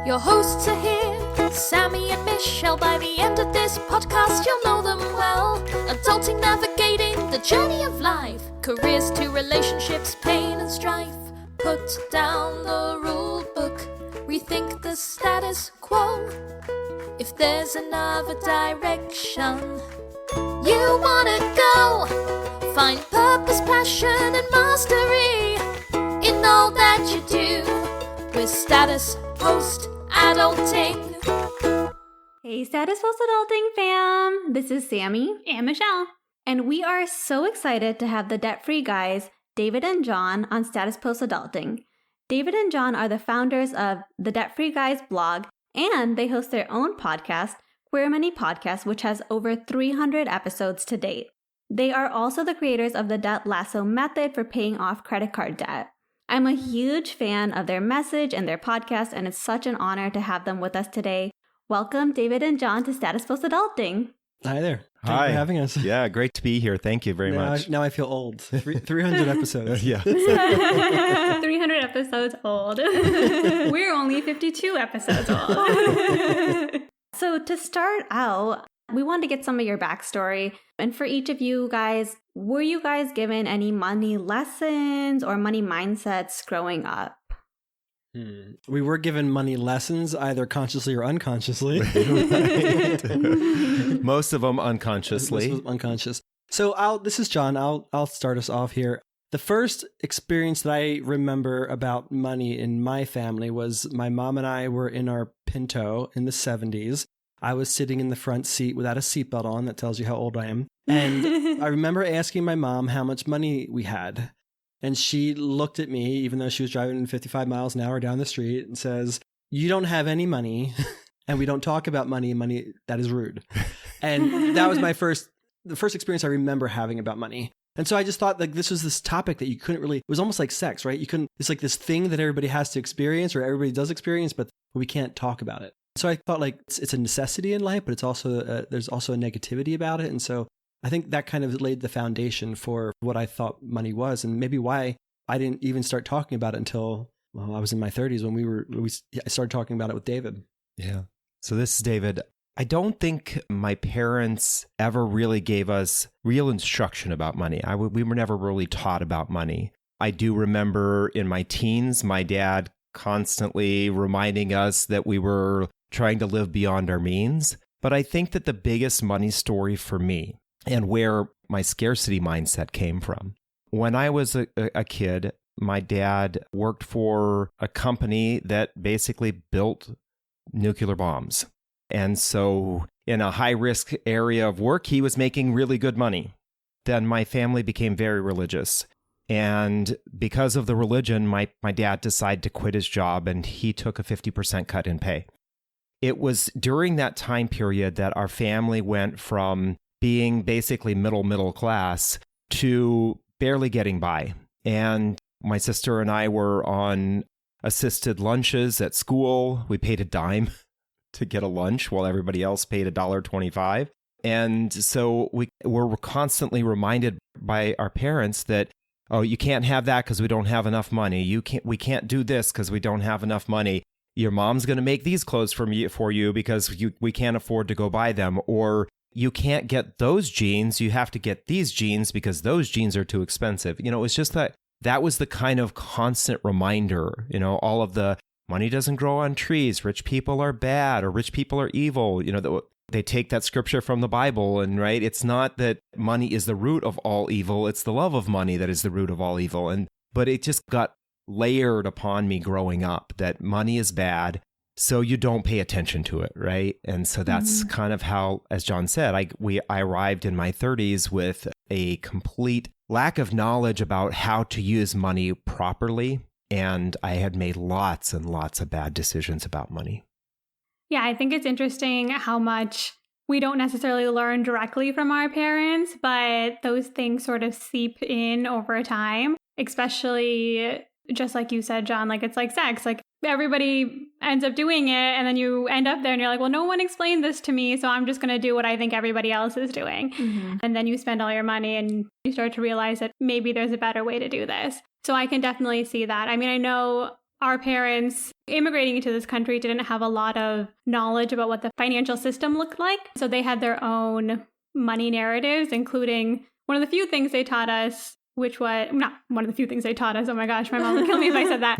Your hosts are here, Sammie and Michelle. By the end of this podcast, you'll know them well. Adulting, navigating the journey of life. Careers to relationships, pain and strife. Put down the rule book, rethink the status quo. If there's another direction you wanna go, find purpose, passion and mastery in all that you do with Status Post Adulting. Hey Status Post Adulting fam, this is Sammie and Michelle. And we are so excited to have the debt-free guys, David and John, on Status Post Adulting. David and John are the founders of the Debt-Free Guys blog, and they host their own podcast, Queer Money Podcast, which has over 300 episodes to date. They are also the creators of the Debt Lasso Method for paying off credit card debt. I'm a huge fan of their message and their podcast, and it's such an honor to have them with us today. Welcome, David and John, to Status Post Adulting. Hi there. Hi. Thanks for having us. Yeah, great to be here. Thank you very much. Now I feel old. 300 episodes. Yeah. 300 episodes old. We're only 52 episodes old. So to start out, we wanted to get some of your backstory. And for each of you guys, were you guys given any money lessons or money mindsets growing up? We were given money lessons, either consciously or unconsciously. Most of them unconsciously. Most of them unconscious. So this is John. I'll start us off here. The first experience that I remember about money in my family was my mom and I were in our Pinto in the 70s. I was sitting in the front seat without a seatbelt on. That tells you how old I am. And I remember asking my mom how much money we had. And she looked at me, even though she was driving 55 miles an hour down the street, and says, "You don't have any money, and we don't talk about money. Money, that is rude." And that was the first experience I remember having about money. And so I just thought like this was this topic that you couldn't really, it was almost like sex, right? It's like this thing that everybody has to experience or everybody does experience, but we can't talk about it. So I thought like it's a necessity in life, but it's also, there's also a negativity about it. And so I think that kind of laid the foundation for what I thought money was, and maybe why I didn't even start talking about it until, I was in my 30s when I started talking about it with David. Yeah. So this is David. I don't think my parents ever really gave us real instruction about money. We were never really taught about money. I do remember in my teens, my dad constantly reminding us that we were trying to live beyond our means. But I think that the biggest money story for me, and where my scarcity mindset came from. When I was a kid, my dad worked for a company that basically built nuclear bombs. And so in a high-risk area of work, he was making really good money. Then my family became very religious. And because of the religion, my dad decided to quit his job, and he took a 50% cut in pay. It was during that time period that our family went from being basically middle class to barely getting by. And my sister and I were on assisted lunches at school. We paid a dime to get a lunch while everybody else paid $1.25. And so we were constantly reminded by our parents that, oh, you can't have that because we don't have enough money. We can't do this because we don't have enough money. Your mom's going to make these clothes for you because we can't afford to go buy them. Or you can't get those jeans, you have to get these jeans because those jeans are too expensive. It's just that was the kind of constant reminder, all of the money doesn't grow on trees, rich people are bad or rich people are evil. They take that scripture from the Bible, and right, it's not that money is the root of all evil, it's the love of money that is the root of all evil. But it just got layered upon me growing up that money is bad. So you don't pay attention to it, right? And so that's kind of how, as John said, I arrived in my 30s with a complete lack of knowledge about how to use money properly. And I had made lots and lots of bad decisions about money. Yeah, I think it's interesting how much we don't necessarily learn directly from our parents, but those things sort of seep in over time, especially just like you said, John, like it's like sex, like everybody ends up doing it and then you end up there and you're like, well, no one explained this to me, so I'm just going to do what I think everybody else is doing. Mm-hmm. And then you spend all your money and you start to realize that maybe there's a better way to do this. So I can definitely see that. I mean, I know our parents immigrating into this country didn't have a lot of knowledge about what the financial system looked like. So they had their own money narratives, including one of the few things they taught us, which was not one of the few things they taught us. Oh my gosh, my mom would kill me if I said that.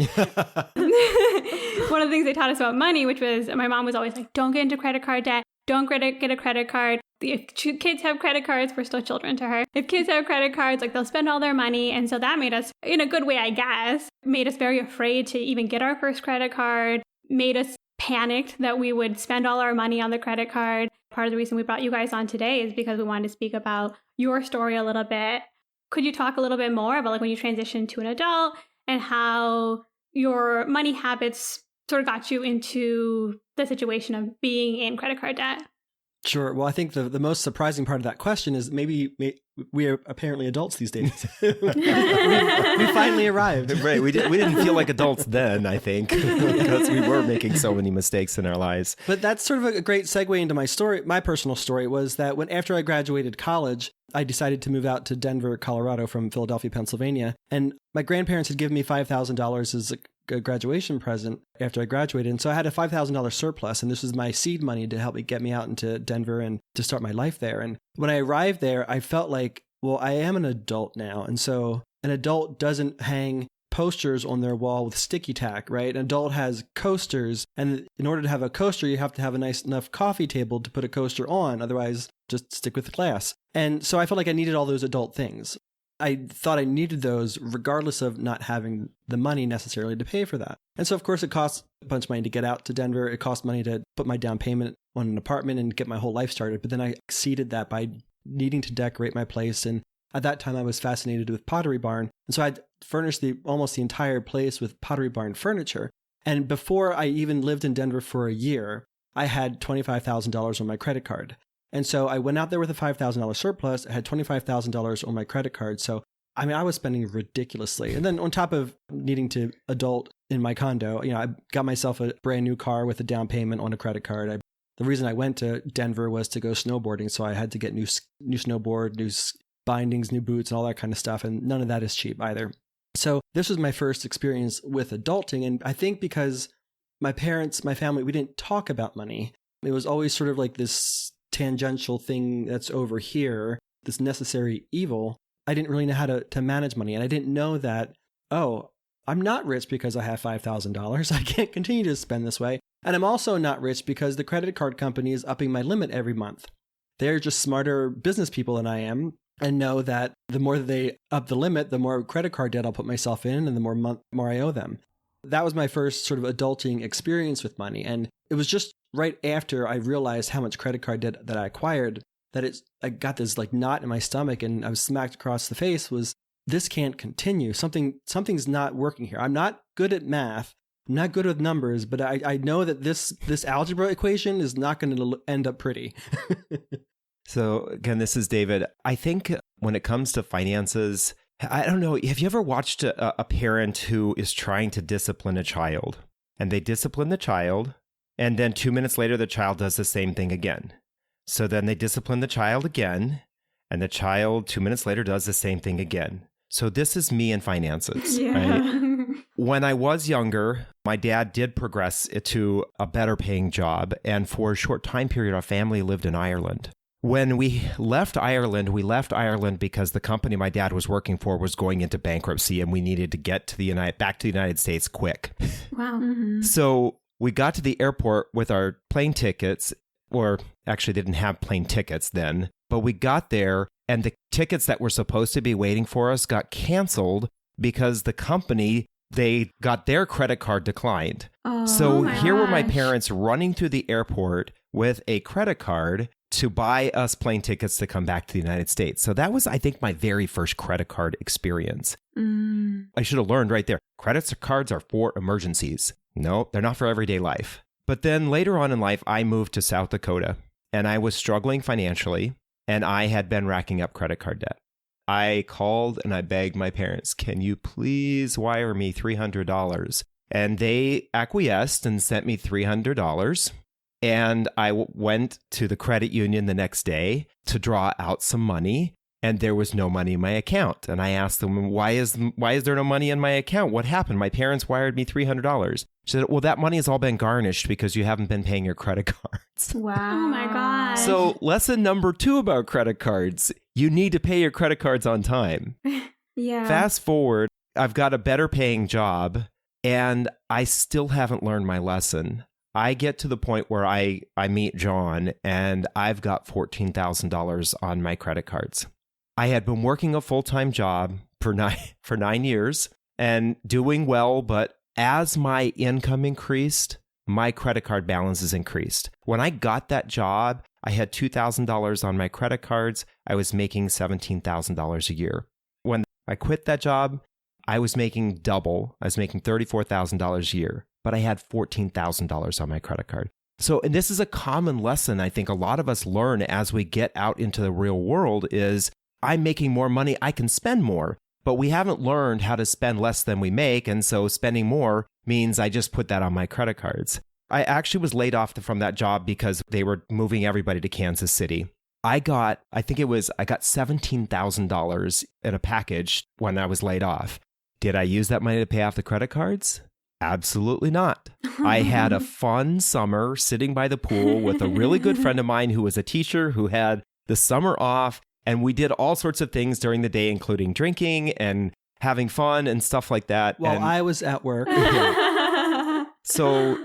One of the things they taught us about money, which was my mom was always like, don't get into credit card debt. Don't get a credit card. If kids have credit cards, we're still children to her. If kids have credit cards, like they'll spend all their money. And so that made us, in a good way, I guess, made us very afraid to even get our first credit card, made us panicked that we would spend all our money on the credit card. Part of the reason we brought you guys on today is because we wanted to speak about your story a little bit. Could you talk a little bit more about like when you transitioned to an adult and how your money habits sort of got you into the situation of being in credit card debt? Sure. Well, I think the most surprising part of that question is maybe we are apparently adults these days. we finally arrived. Right. We didn't feel like adults then, I think, because we were making so many mistakes in our lives. But that's sort of a great segue into my story. My personal story was that after I graduated college, I decided to move out to Denver, Colorado from Philadelphia, Pennsylvania. And my grandparents had given me $5,000 as a graduation present after I graduated. And so I had a $5,000 surplus, and this was my seed money to help get me out into Denver and to start my life there. And when I arrived there, I felt like, well, I am an adult now. And so an adult doesn't hang posters on their wall with sticky tack, right? An adult has coasters. And in order to have a coaster, you have to have a nice enough coffee table to put a coaster on. Otherwise, just stick with the glass. And so I felt like I needed all those adult things. I thought I needed those regardless of not having the money necessarily to pay for that. And so, of course, it costs a bunch of money to get out to Denver. It cost money to put my down payment on an apartment and get my whole life started. But then I exceeded that by needing to decorate my place. And at that time, I was fascinated with Pottery Barn. And so I'd furnished almost the entire place with Pottery Barn furniture. And before I even lived in Denver for a year, I had $25,000 on my credit card. And so I went out there with a $5,000 surplus. I had $25,000 on my credit card. So, I mean, I was spending ridiculously. And then on top of needing to adult in my condo, I got myself a brand new car with a down payment on a credit card. The reason I went to Denver was to go snowboarding. So I had to get new snowboard, new bindings, new boots, and all that kind of stuff. And none of that is cheap either. So this was my first experience with adulting. And I think because my family, we didn't talk about money. It was always sort of like this tangential thing that's over here, this necessary evil. I didn't really know how to manage money. And I didn't know that, oh, I'm not rich because I have $5,000. I can't continue to spend this way. And I'm also not rich because the credit card company is upping my limit every month. They're just smarter business people than I am and know that the more that they up the limit, the more credit card debt I'll put myself in and the more I owe them. That was my first sort of adulting experience with money. And it was just right after I realized how much credit card debt that I acquired that I got this like knot in my stomach and I was smacked across the face was, this can't continue. Something's not working here. I'm not good at math. I'm not good with numbers, but I know that this algebra equation is not going to end up pretty. So again, this is David. I think when it comes to finances, I don't know, have you ever watched a parent who is trying to discipline a child? And they discipline the child, and then 2 minutes later, the child does the same thing again. So then they discipline the child again, and the child 2 minutes later does the same thing again. So this is me and finances, right? When I was younger, my dad did progress to a better paying job. And for a short time period, our family lived in Ireland. When we left Ireland because the company my dad was working for was going into bankruptcy and we needed to get to back to the United States quick. Wow. Mm-hmm. So we got to the airport with our plane tickets, or actually didn't have plane tickets then, but we got there and the tickets that were supposed to be waiting for us got canceled because the company, they got their credit card declined. Oh, so here were my gosh. parents running through the airport with a credit card to buy us plane tickets to come back to the United States. So that was, I think, my very first credit card experience. I should have learned right there. Credit cards are for emergencies. No, they're not for everyday life. But then later on in life, I moved to South Dakota and I was struggling financially and I had been racking up credit card debt. I called and I begged my parents, can you please wire me $300? And they acquiesced and sent me $300. And I went to the credit union the next day to draw out some money. and there was no money in my account. And I asked them, why is there no money in my account? What happened? My parents wired me $300. She said, well, that money has all been garnished because you haven't been paying your credit cards. Wow. Oh my gosh. So lesson number 2 about credit cards, you need to pay your credit cards on time. Yeah. Fast forward, I've got a better paying job and I still haven't learned my lesson. I get to the point where I meet John and I've got $14,000 on my credit cards. I had been working a full-time job for 9 years and doing well, but as my income increased, my credit card balances increased. When I got that job, I had $2,000 on my credit cards. I was making $17,000 a year. When I quit that job, I was making double. I was making $34,000 a year, but I had $14,000 on my credit card. So, and this is a common lesson I think a lot of us learn as we get out into the real world is I'm making more money, I can spend more, but we haven't learned how to spend less than we make. And so spending more means I just put that on my credit cards. I actually was laid off from that job because they were moving everybody to Kansas City. I got $17,000 in a package when I was laid off. Did I use that money to pay off the credit cards? Absolutely not. I had a fun summer sitting by the pool with a really good friend of mine who was a teacher who had the summer off. And we did all sorts of things during the day, including drinking and having fun and stuff like that. While I was at work. So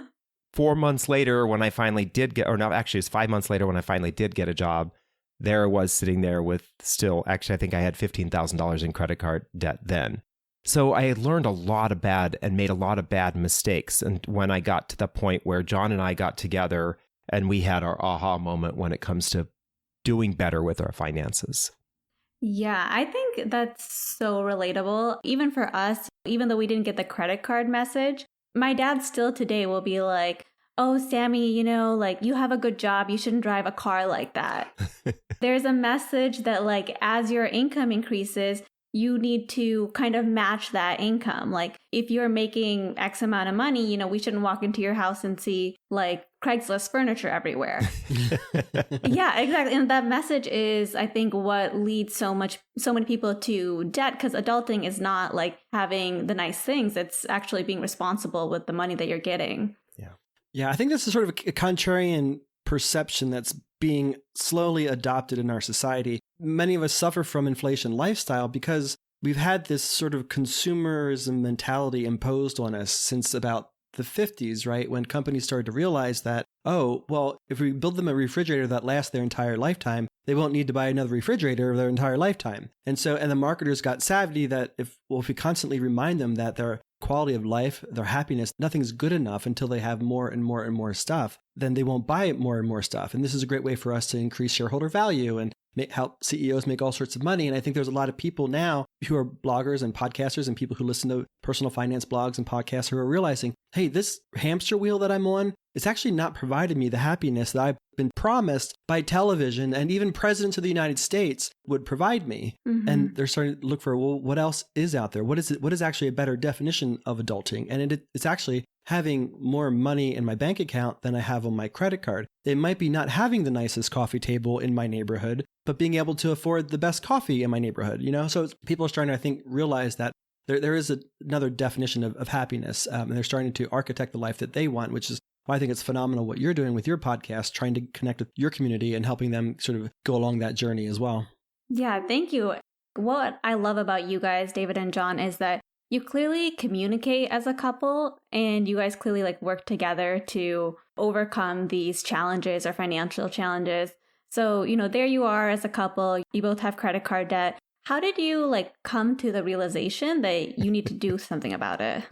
4 months later, when I finally did get, or no, actually it was 5 months later when I finally did get a job, there I was sitting there with still, actually I think I had $15,000 in credit card debt then. So I had learned a lot of and made a lot of bad mistakes. And when I got to the point where John and I got together and we had our aha moment when it comes to doing better with our finances. Yeah, I think that's so relatable. Even for us, even though we didn't get the credit card message, my dad still today will be like, oh, Sammie, you have a good job. You shouldn't drive a car like that. There's a message that as your income increases, you need to kind of match that income. Like if you're making X amount of money, we shouldn't walk into your house and see Craigslist furniture everywhere. Yeah, exactly. And that message is, I think, what leads so many people to debt, because adulting is not having the nice things. It's actually being responsible with the money that you're getting. Yeah, I think this is sort of a contrarian perception that's being slowly adopted in our society. Many of us suffer from inflation lifestyle because we've had this sort of consumerism mentality imposed on us since about the 50s, right? When companies started to realize that, oh, well, if we build them a refrigerator that lasts their entire lifetime, they won't need to buy another refrigerator their entire lifetime. And the marketers got savvy that if we constantly remind them that their quality of life, their happiness, nothing's good enough until they have more and more and more stuff, then they won't buy more and more stuff. And this is a great way for us to increase shareholder value and help CEOs make all sorts of money. And I think there's a lot of people now who are bloggers and podcasters and people who listen to personal finance blogs and podcasts who are realizing, hey, this hamster wheel that I'm on, it's actually not providing me the happiness that I've been promised by television and even presidents of the United States would provide me. Mm-hmm. And they're starting to look for, well, what else is out there? What is actually a better definition of adulting? And it's actually having more money in my bank account than I have on my credit card. It might be not having the nicest coffee table in my neighborhood, but being able to afford the best coffee in my neighborhood, So people are starting to, I think, realize that there is another definition of happiness, and they're starting to architect the life that they want, which is why I think it's phenomenal what you're doing with your podcast, trying to connect with your community and helping them sort of go along that journey as well. Yeah, thank you. What I love about you guys, David and John, is that you clearly communicate as a couple and you guys clearly work together to overcome these challenges or financial challenges. So, there you are as a couple, you both have credit card debt. How did you come to the realization that you need to do something about it?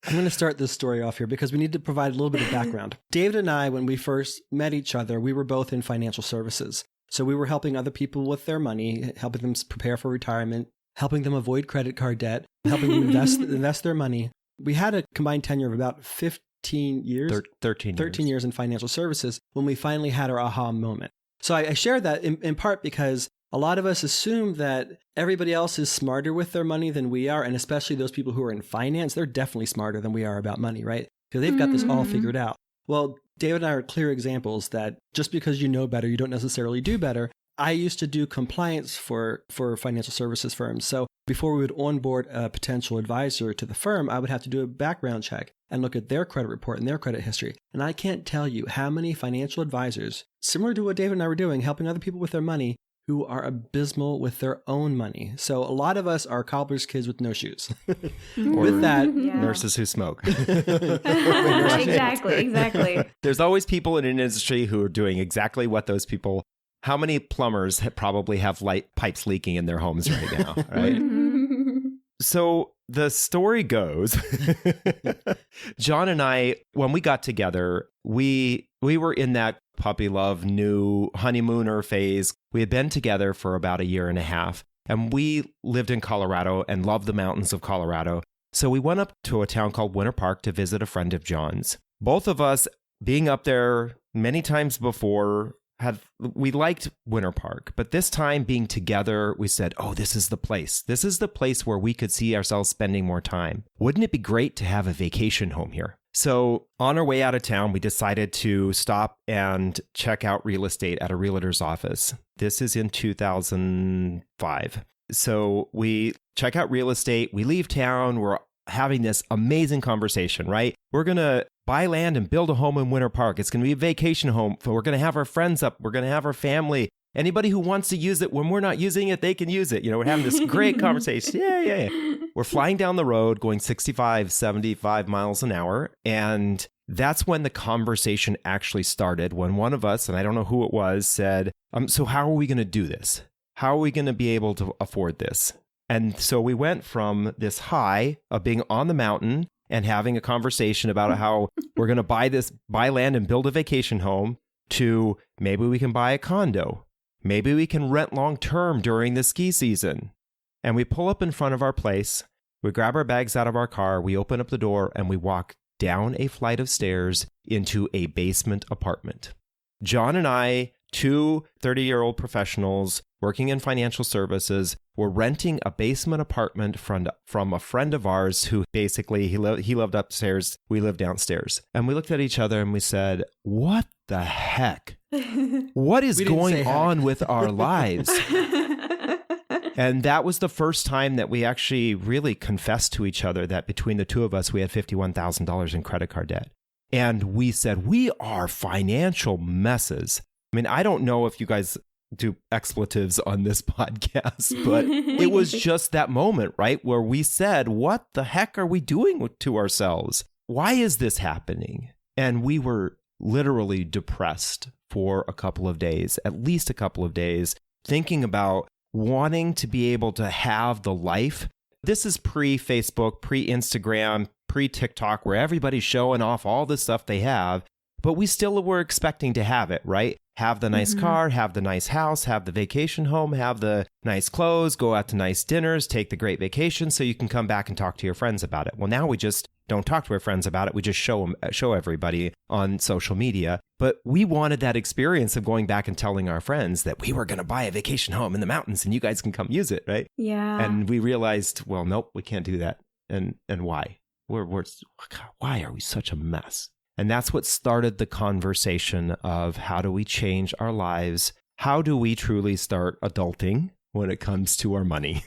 I'm going to start this story off here because we need to provide a little bit of background. David and I, when we first met each other, we were both in financial services. So we were helping other people with their money, helping them prepare for retirement, helping them avoid credit card debt, helping them invest their money. We had a combined tenure of about 15 years. 13 years in financial services when we finally had our aha moment. So I share that in part because a lot of us assume that everybody else is smarter with their money than we are. And especially those people who are in finance, they're definitely smarter than we are about money, right? Because they've got this all figured out. Well, David and I are clear examples that just because you know better, you don't necessarily do better. I used to do compliance for financial services firms. So before we would onboard a potential advisor to the firm, I would have to do a background check and look at their credit report and their credit history. And I can't tell you how many financial advisors, similar to what David and I were doing, helping other people with their money, who are abysmal with their own money. So a lot of us are cobbler's kids with no shoes. With that, nurses who smoke. Exactly. There's always people in an industry who are doing exactly what those people. How many plumbers probably have light pipes leaking in their homes right now, right? So the story goes, John and I, when we got together, we were in that puppy love, new honeymooner phase. We had been together for about a year and a half, and we lived in Colorado and loved the mountains of Colorado. So we went up to a town called Winter Park to visit a friend of John's. Both of us, being up there many times before, we liked Winter Park, but this time being together, we said, oh, this is the place. This is the place where we could see ourselves spending more time. Wouldn't it be great to have a vacation home here? So on our way out of town, we decided to stop and check out real estate at a realtor's office. This is in 2005. So we check out real estate. We leave town. We're having this amazing conversation, right? We're going to buy land and build a home in Winter Park. It's going to be a vacation home. We're going to have our friends up. We're going to have our family. Anybody who wants to use it, when we're not using it, they can use it. We're having this great conversation. Yeah. We're flying down the road going 65, 75 miles an hour. And that's when the conversation actually started, when one of us, and I don't know who it was, said, so how are we going to do this? How are we going to be able to afford this? And so we went from this high of being on the mountain and having a conversation about how we're going to buy land and build a vacation home, to maybe we can buy a condo. Maybe we can rent long term during the ski season. And we pull up in front of our place, we grab our bags out of our car, we open up the door, and we walk down a flight of stairs into a basement apartment. John and I, two 30-year-old professionals working in financial services, were renting a basement apartment from a friend of ours who basically, he lived upstairs, we lived downstairs. And we looked at each other and we said, what the heck? What is going on with our lives? And that was the first time that we actually really confessed to each other that between the two of us, we had $51,000 in credit card debt. And we said, we are financial messes. I mean, I don't know if you guys do expletives on this podcast, but it was just that moment, right? Where we said, what the heck are we doing to ourselves? Why is this happening? And we were literally depressed for a couple of days, at least a couple of days, thinking about wanting to be able to have the life. This is pre-Facebook, pre-Instagram, pre-TikTok, where everybody's showing off all the stuff they have, but we still were expecting to have it, right? Have the nice car, have the nice house, have the vacation home, have the nice clothes, go out to nice dinners, take the great vacation so you can come back and talk to your friends about it. Well, now we just don't talk to our friends about it. We just show everybody on social media. But we wanted that experience of going back and telling our friends that we were going to buy a vacation home in the mountains and you guys can come use it, right? Yeah. And we realized, well, nope, we can't do that. And why? Why are we such a mess? And that's what started the conversation of how do we change our lives? How do we truly start adulting when it comes to our money?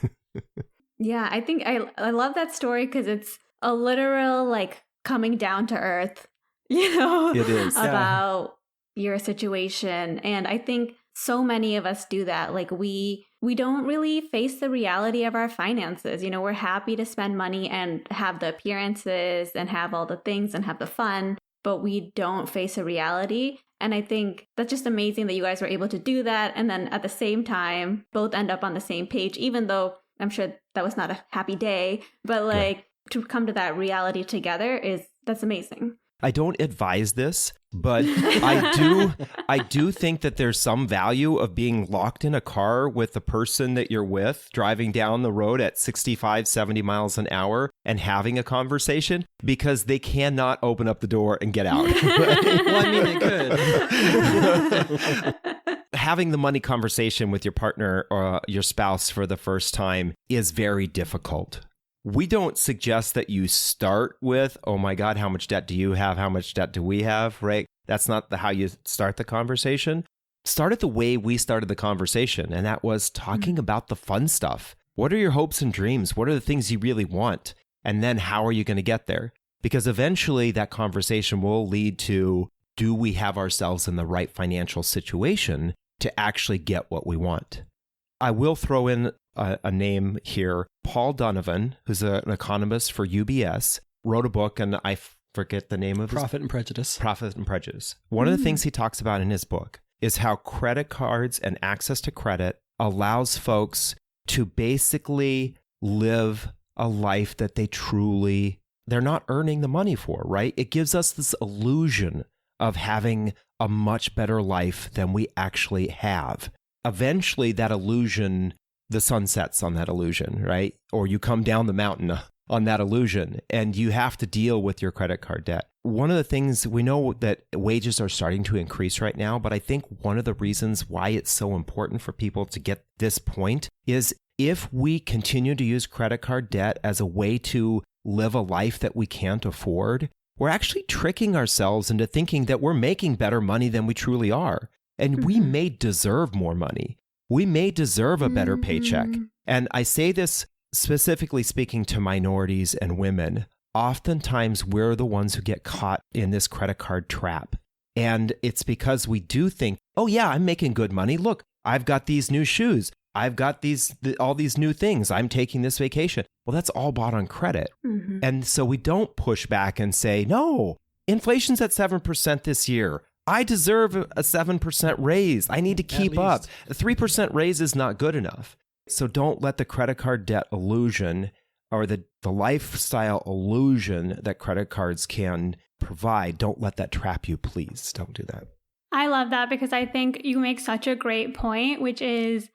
Yeah, I think I love that story because it's a literal coming down to earth, It is. about your situation. And I think so many of us do that. We don't really face the reality of our finances. We're happy to spend money and have the appearances and have all the things and have the fun, but we don't face a reality. And I think that's just amazing that you guys were able to do that. And then at the same time, both end up on the same page, even though I'm sure that was not a happy day, but to come to that reality together that's amazing. I don't advise this, but I do think that there's some value of being locked in a car with the person that you're with, driving down the road at 65, 70 miles an hour and having a conversation, because they cannot open up the door and get out. Well, I mean, they could. Having the money conversation with your partner or your spouse for the first time is very difficult. We don't suggest that you start with, oh my God, how much debt do you have? How much debt do we have? Right? That's not how you start the conversation. started the way we started the conversation, and that was talking about the fun stuff. What are your hopes and dreams? What are the things you really want? And then how are you going to get there? Because eventually that conversation will lead to, do we have ourselves in the right financial situation to actually get what we want? I will throw in a name here. Paul Donovan, who's an economist for UBS, wrote a book, and I forget the name of it. Profit and Prejudice. Profit and Prejudice. One of the things he talks about in his book is how credit cards and access to credit allows folks to basically live a life that they're not earning the money for, right? It gives us this illusion of having a much better life than we actually have. Eventually, that illusion, the sun sets on that illusion, right? Or you come down the mountain on that illusion, and you have to deal with your credit card debt. One of the things, we know that wages are starting to increase right now, but I think one of the reasons why it's so important for people to get this point is if we continue to use credit card debt as a way to live a life that we can't afford, we're actually tricking ourselves into thinking that we're making better money than we truly are. And we may deserve more money. We may deserve a better paycheck. And I say this specifically speaking to minorities and women. Oftentimes, we're the ones who get caught in this credit card trap. And it's because we do think, oh yeah, I'm making good money. Look, I've got these new shoes. I've got all these new things. I'm taking this vacation. Well, that's all bought on credit. And so we don't push back and say, no, inflation's at 7% this year. I deserve a 7% raise. I need to keep up. A 3% raise is not good enough. So don't let the credit card debt illusion or the lifestyle illusion that credit cards can provide, don't let that trap you, please. Don't do that. I love that because I think you make such a great point, which is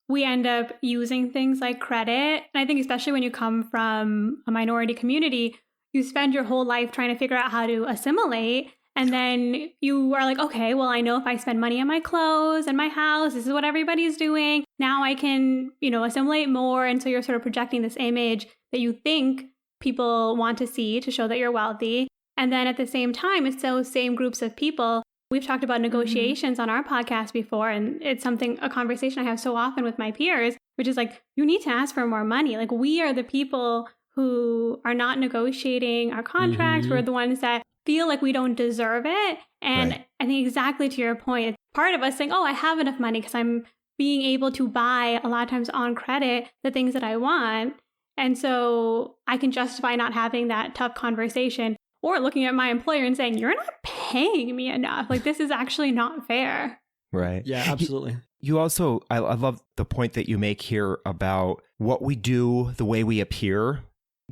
we end up using things like credit. And I think especially when you come from a minority community, you spend your whole life trying to figure out how to assimilate. And then you are like, okay, well, I know if I spend money on my clothes and my house, this is what everybody's doing. Now I can, assimilate more. And so you're sort of projecting this image that you think people want to see to show that you're wealthy. And then at the same time, it's those same groups of people. We've talked about negotiations on our podcast before, and it's a conversation I have so often with my peers, which is like, you need to ask for more money. Like, we are the people who are not negotiating our contracts. We're the ones that feel like we don't deserve it. And right. I think exactly to your point, it's part of us saying, oh, I have enough money because I'm being able to buy a lot of times on credit the things that I want. And so I can justify not having that tough conversation or looking at my employer and saying, you're not paying me enough. Like, this is actually not fair. Right. Yeah, absolutely. You also, I love the point that you make here about what we do, the way we appear.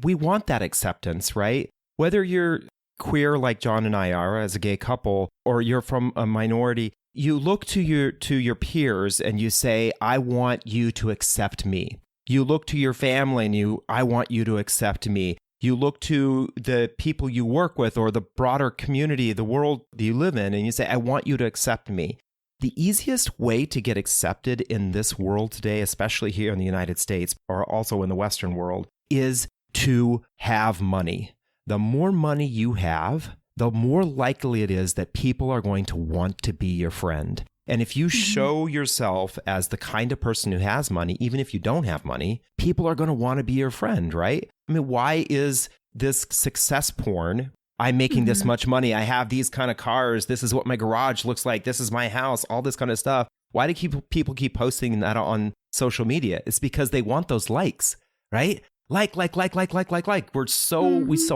We want that acceptance, right? Whether you're queer like John and I are as a gay couple, or you're from a minority, you look to your peers and you say, I want you to accept me. You look to your family and I want you to accept me. You look to the people you work with or the broader community, the world that you live in, and you say, I want you to accept me. The easiest way to get accepted in this world today, especially here in the United States, or also in the Western world, is to have money. The more money you have, the more likely it is that people are going to want to be your friend. And if you show yourself as the kind of person who has money, even if you don't have money, people are going to want to be your friend, right? I mean, why is this success porn? I'm making this much money. I have these kind of cars. This is what my garage looks like. This is my house, all this kind of stuff. Why do people keep posting that on social media? It's because they want those likes, right? Like. We so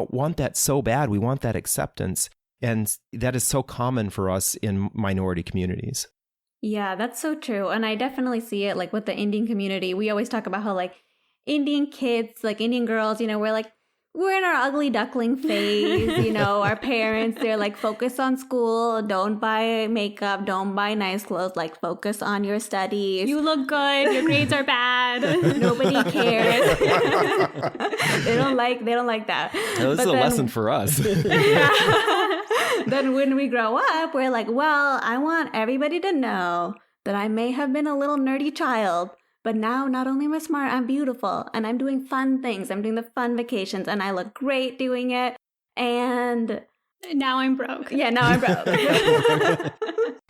want that so bad. We want that acceptance. And that is so common for us in minority communities. Yeah, that's so true. And I definitely see it like with the Indian community. We always talk about how like Indian kids, like Indian girls, we're in our ugly duckling phase, our parents, they're like, focus on school, don't buy makeup, don't buy nice clothes, like focus on your studies. You look good, your grades are bad. Nobody cares. They don't like that. This is a lesson for us. Then when we grow up, we're like, well, I want everybody to know that I may have been a little nerdy child, but now not only am I smart, I'm beautiful and I'm doing fun things. I'm doing the fun vacations and I look great doing it. And now I'm broke. Yeah, now I'm broke.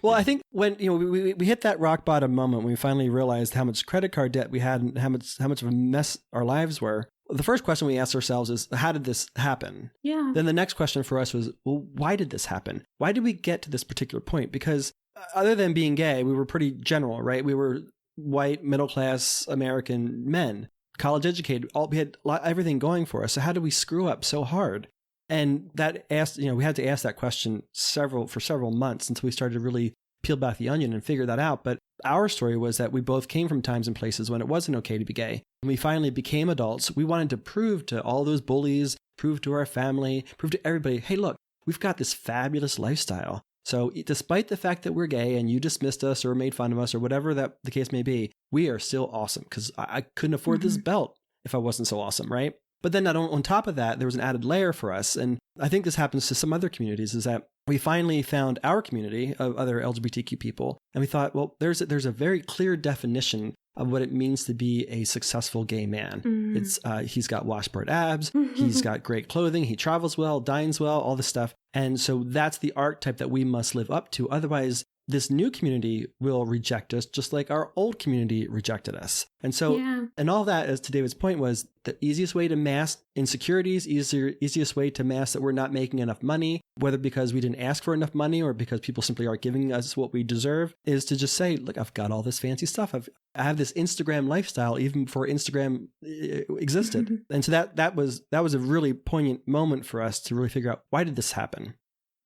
Well, I think when we hit that rock bottom moment when we finally realized how much credit card debt we had and how much of a mess our lives were, the first question we asked ourselves is, how did this happen? Yeah. Then the next question for us was, well, why did this happen? Why did we get to this particular point? Because other than being gay, we were pretty general, right? We were white, middle-class American men, college educated. We had everything going for us. So how did we screw up so hard? And that we had to ask that question for several months until we started to really peel back the onion and figure that out. But our story was that we both came from times and places when it wasn't okay to be gay. When we finally became adults, we wanted to prove to all those bullies, prove to our family, prove to everybody, hey, look, we've got this fabulous lifestyle. So despite the fact that we're gay and you dismissed us or made fun of us or whatever that the case may be, we are still awesome because I couldn't afford this belt if I wasn't so awesome, right? But then on top of that, there was an added layer for us. And I think this happens to some other communities, is that we finally found our community of other LGBTQ people. And we thought, well, there's a very clear definition of what it means to be a successful gay man. It's he's got washboard abs, he's got great clothing, he travels well, dines well, all this stuff. And so that's the archetype that we must live up to. Otherwise, this new community will reject us just like our old community rejected us. And so, and all that, as to David's point, was the easiest way to mask insecurities, easiest way to mask that we're not making enough money, whether because we didn't ask for enough money or because people simply aren't giving us what we deserve, is to just say, look, I've got all this fancy stuff. I have this Instagram lifestyle even before Instagram existed. And so that was a really poignant moment for us to really figure out, why did this happen?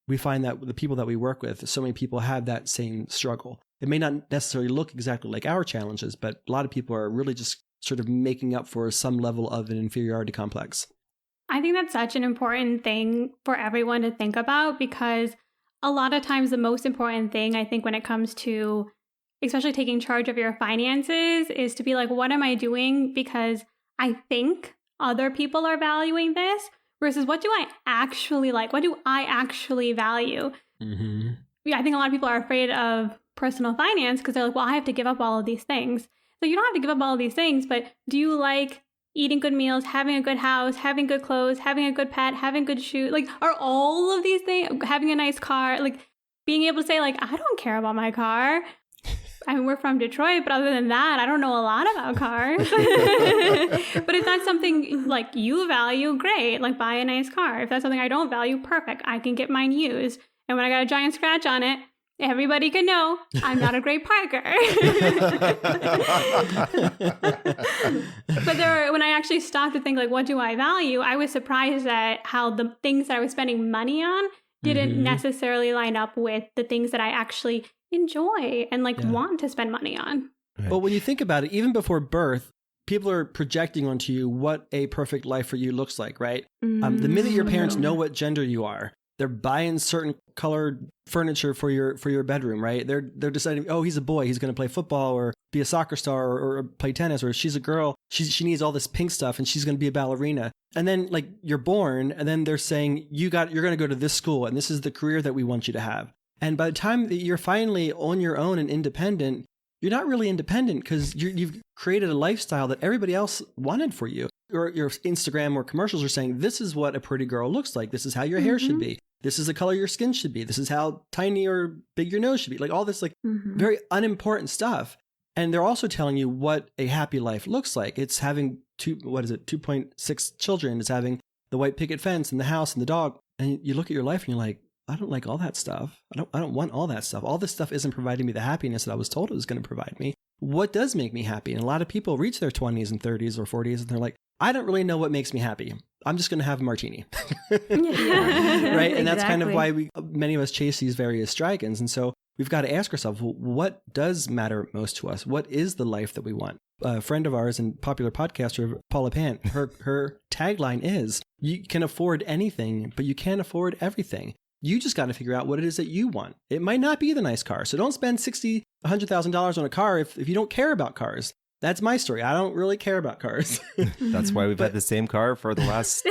We find that the people that we work with, so many people have that same struggle. It may not necessarily look exactly like our challenges, but a lot of people are really just sort of making up for some level of an inferiority complex. I think that's such an important thing for everyone to think about, because a lot of times the most important thing, I think, when it comes to especially taking charge of your finances, is to be like, what am I doing because I think other people are valuing this? Versus what do I actually like? What do I actually value? Yeah, I think a lot of people are afraid of personal finance because they're like, well, I have to give up all of these things. So you don't have to give up all of these things, but do you like eating good meals, having a good house, having good clothes, having a good pet, having good shoes? Like, are all of these things, having a nice car, like being able to say, like, I don't care about my car. I mean, we're from Detroit, but other than that, I don't know a lot about cars. But if that's something like you value, great, like buy a nice car. If that's something I don't value, perfect. I can get mine used. And when I got a giant scratch on it, everybody can know I'm not a great parker. But when I actually stopped to think, like, what do I value? I was surprised at how the things that I was spending money on didn't necessarily line up with the things that I actually enjoy and want to spend money on. Well, when you think about it, even before birth, people are projecting onto you what a perfect life for you looks like, right? The minute your parents know what gender you are, they're buying certain colored furniture for your bedroom, right? They're deciding, oh, he's a boy, he's going to play football or be a soccer star or play tennis, or she's a girl, she needs all this pink stuff and she's going to be a ballerina. And then like you're born, and then they're saying you're going to go to this school and this is the career that we want you to have. And by the time that you're finally on your own and independent, you're not really independent because you've created a lifestyle that everybody else wanted for you. Or your Instagram or commercials are saying, this is what a pretty girl looks like. This is how your hair should be. This is the color your skin should be. This is how tiny or big your nose should be. Like all this very unimportant stuff. And they're also telling you what a happy life looks like. It's having 2.6 children. It's having the white picket fence and the house and the dog. And you look at your life and you're like, I don't like all that stuff. I don't want all that stuff. All this stuff isn't providing me the happiness that I was told it was going to provide me. What does make me happy? And a lot of people reach their 20s and 30s or 40s and they're like, I don't really know what makes me happy. I'm just going to have a martini. Right? And that's kind of why many of us chase these various dragons. And so we've got to ask ourselves, well, what does matter most to us? What is the life that we want? A friend of ours and popular podcaster, Paula Pant, her tagline is, you can afford anything, but you can't afford everything. You just got to figure out what it is that you want. It might not be the nice car. So don't spend $60,000, $100,000 on a car if you don't care about cars. That's my story. I don't really care about cars. That's why we've had the same car for the last...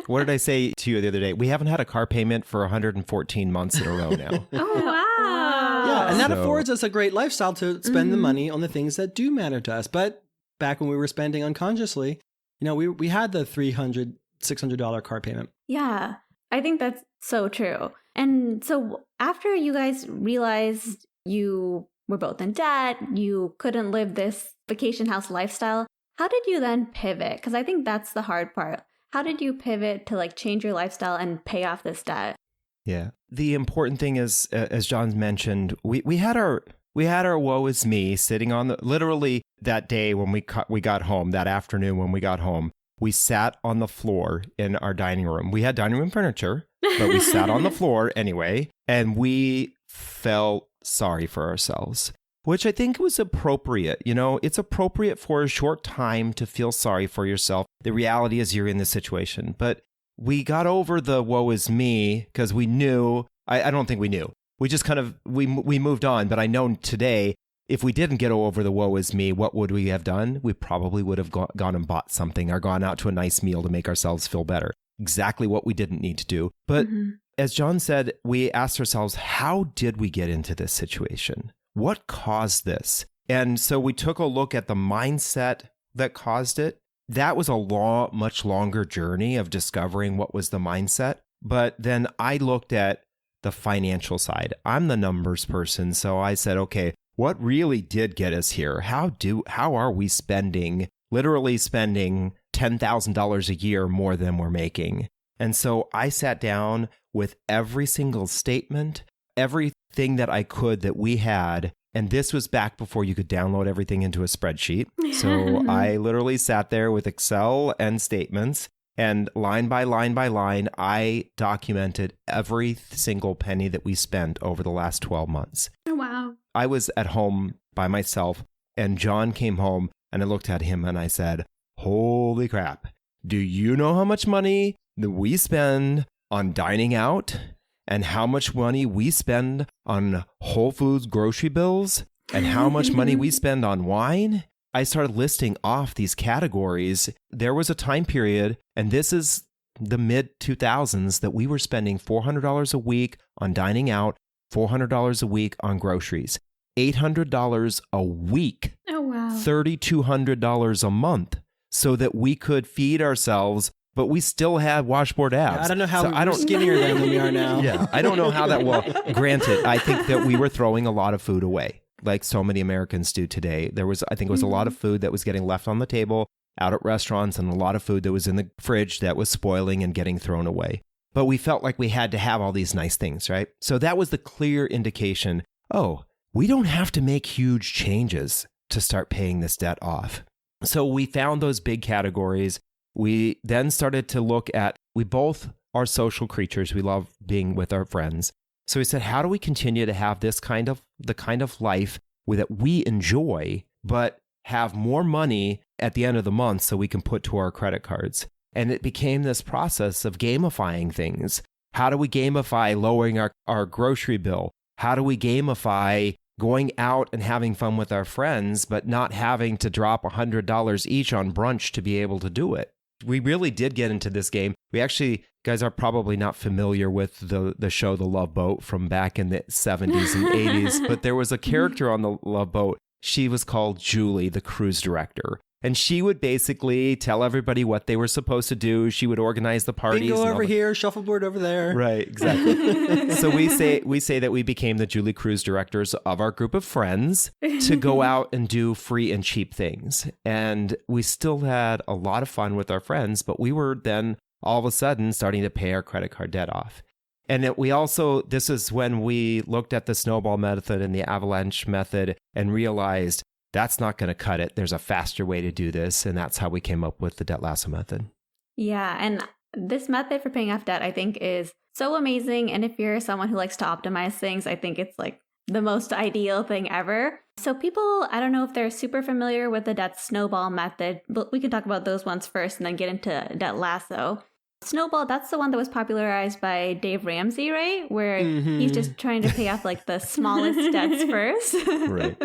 What did I say to you the other day? We haven't had a car payment for 114 months in a row now. Oh, wow. Yeah, and that affords us a great lifestyle to spend the money on the things that do matter to us. But back when we were spending unconsciously, we had the $300, $600 car payment. Yeah. I think that's so true. And so after you guys realized you were both in debt, you couldn't live this vacation house lifestyle, how did you then pivot? Because I think that's the hard part. How did you pivot to like change your lifestyle and pay off this debt? Yeah. The important thing is, as John mentioned, we had our woe is me sitting on literally that day when we got home, that afternoon when we got home, we sat on the floor in our dining room. We had dining room furniture, but we sat on the floor anyway, and we felt sorry for ourselves, which I think was appropriate. You know, it's appropriate for a short time to feel sorry for yourself. The reality is you're in this situation, but we got over the woe is me because we knew, I don't think we knew. We just kind of, we moved on. But I know today, if we didn't get over the woe is me, what would we have done? We probably would have gone and bought something or gone out to a nice meal to make ourselves feel better. Exactly what we didn't need to do. But as John said, we asked ourselves, how did we get into this situation? What caused this? And so we took a look at the mindset that caused it. That was a much longer journey of discovering what was the mindset. But then I looked at the financial side. I'm the numbers person. So I said, okay, what really did get us here? How are we literally spending $10,000 a year more than we're making? And so I sat down with every single statement, everything that I could that we had. And this was back before you could download everything into a spreadsheet. So I literally sat there with Excel and statements, and line by line by line, I documented every single penny that we spent over the last 12 months. Oh, wow. I was at home by myself, and John came home, and I looked at him and I said, holy crap, do you know how much money that we spend on dining out? And how much money we spend on Whole Foods grocery bills? And how much money we spend on wine? I started listing off these categories. There was a time period, and this is the mid-2000s, that we were spending $400 a week on dining out, $400 a week on groceries, $800 a week, Oh, wow. $3,200 a month, so that we could feed ourselves, but we still had washboard abs. Yeah, I don't know how we're skinnier than we are now. Yeah, I don't know how that will. Granted, I think that we were throwing a lot of food away, like so many Americans do today. I think it was a lot of food that was getting left on the table out at restaurants, and a lot of food that was in the fridge that was spoiling and getting thrown away. But we felt like we had to have all these nice things, right? So that was the clear indication, oh, we don't have to make huge changes to start paying this debt off. So we found those big categories. We then started to look at, we both are social creatures. We love being with our friends. So we said, how do we continue to have the kind of life that we enjoy, but have more money at the end of the month so we can put to our credit cards? And it became this process of gamifying things. How do we gamify lowering our grocery bill? How do we gamify going out and having fun with our friends, but not having to drop $100 each on brunch to be able to do it? We really did get into this game. We actually, guys are probably not familiar with the show The Love Boat from back in the 70s and 80s, but there was a character on The Love Boat. She was called Julie, the cruise director. And she would basically tell everybody what they were supposed to do. She would organize the parties. Bingo over here, shuffleboard over there. Right, exactly. So we say that we became the Julie cruise directors of our group of friends to go out and do free and cheap things. And we still had a lot of fun with our friends, but we were then all of a sudden starting to pay our credit card debt off. And this is when we looked at the snowball method and the avalanche method and realized that's not going to cut it. There's a faster way to do this. And that's how we came up with the Debt Lasso Method. Yeah. And this method for paying off debt, I think, is so amazing. And if you're someone who likes to optimize things, I think it's like the most ideal thing ever. So people, I don't know if they're super familiar with the debt snowball method, but we can talk about those ones first and then get into Debt Lasso. Snowball, that's the one that was popularized by Dave Ramsey, right? Where he's just trying to pay off like the smallest debts first. Right.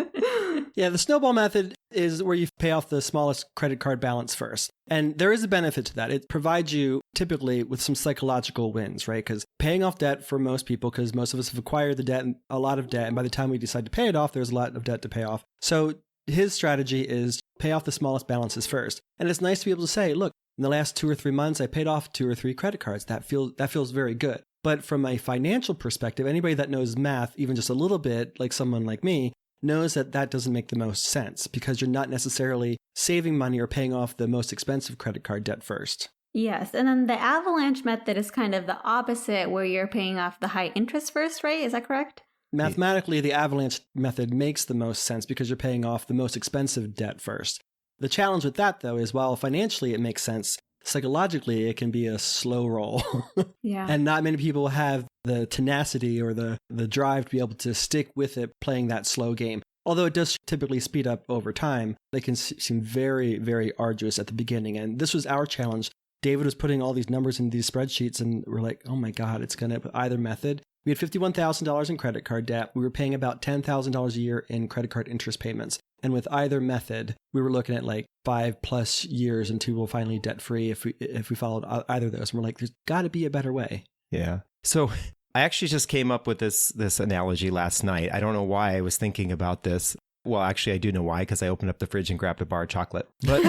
Yeah, the snowball method is where you pay off the smallest credit card balance first. And there is a benefit to that. It provides you typically with some psychological wins, right? Because paying off debt for most people, because most of us have acquired the debt, a lot of debt, and by the time we decide to pay it off, there's a lot of debt to pay off. So his strategy is pay off the smallest balances first. And it's nice to be able to say, look, in the last 2 or 3 months, I paid off 2 or 3 credit cards. That feels very good. But from a financial perspective, anybody that knows math, even just a little bit, like someone like me, knows that that doesn't make the most sense because you're not necessarily saving money or paying off the most expensive credit card debt first. Yes, and then the avalanche method is kind of the opposite, where you're paying off the high interest first, right? Is that correct? Mathematically, the avalanche method makes the most sense because you're paying off the most expensive debt first. The challenge with that, though, is while financially it makes sense, psychologically it can be a slow roll. Yeah. And not many people have the tenacity or the drive to be able to stick with it playing that slow game. Although it does typically speed up over time, they can seem very, very arduous at the beginning. And this was our challenge. David was putting all these numbers in these spreadsheets and we're like, oh my God, it's going to either method. We had $51,000 in credit card debt. We were paying about $10,000 a year in credit card interest payments. And with either method, we were looking at like 5+ years until we'll finally debt free if we followed either of those. And we're like, there's got to be a better way. Yeah. So I actually just came up with this analogy last night. I don't know why I was thinking about this. Well, actually, I do know why, because I opened up the fridge and grabbed a bar of chocolate. But